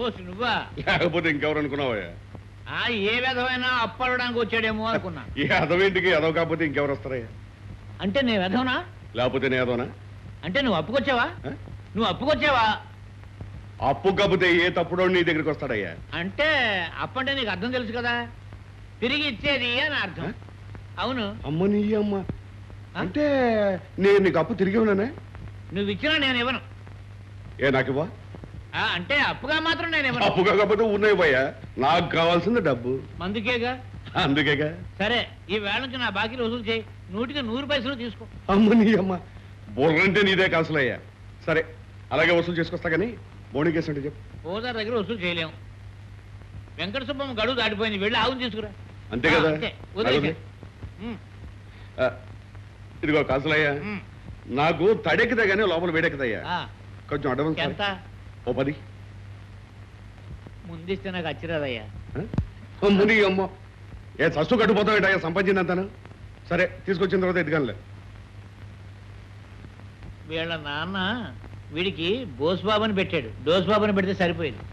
OC నువ్వా? లేకపోతే ఇంకెవరు అనుకున్నావా? ఏ విధమైనా అప్పు అడగడానికి వచ్చాడేమో అనుకున్నా. ఈ అదవేంటికి అదవ కాకపోతే ఇంకెవరు వస్తారయ్యా? అంటే నేను విధవనా? లేకపోతే నేను అదవనా? అంటే నువ్వు అప్పుకొచ్చావా? నువ్వు అప్పుకొచ్చావా? అప్పు కాకపోతే ఏ తప్పుడో నీ దగ్గరికి వస్తాడయ్యా? అంటే అప్పంటే నీకు అర్థం తెలుసు కదా, తిరిగి ఇచ్చేది అని అర్థం. అవును. అమ్మ నీ అమ్మ అంటే నేను నీకు అప్పు తిరిగి ఉన్నానే? నువ్వు ఇచ్చినా నేను ఇవ్వను. ఏ నాకు ఇవ్వా? అంటే అప్పుగా మాత్రం నేను ఇవ్వను. అప్పు కాకపోతే ఉన్నాయి పోయా, నాకు కావాల్సింది డబ్బు. అందుకేగా. అందుకేగా. సరే ఈ వేళ నుంచి నా బాకీలు వసూలు చేయి, 100కి 100 పైసలు తీసుకో. అమ్మ నీ అమ్మ బుర్రంటే నీదే కాసులయ్యా. సరే అలాగే వసూలు చేసుకొస్తా కానీ బోణి కేసు అంటే చెప్పు. ఓదార్ దగ్గర వసూలు చేయలేము. వెంకట సుబ్బమ్మ గడువు దాటిపోయింది, వెళ్ళి ఆవును తీసుకురా. అంతే కదా? వదిలేసే. ఇదిగో కాసులయ్యా, నాకు తడెక్కుతా గానీ లోపల వేడెక్కుతాయ్యా. కొంచెం అడ్వాన్స్ ఎంత? ఓ 10. ముందిస్తే నాకు అచ్చిరాదయ్యా. అమ్మ నీ అమ్మ ఏ సస్సు కట్టుపోతావు సంపాదించినంతను. సరే తీసుకొచ్చిన తర్వాత ఎదిగానులే. వీళ్ళ నాన్న వీడికి బోస్ బాబుని పెట్టాడు, డోస్ బాబుని పెడితే సరిపోయింది.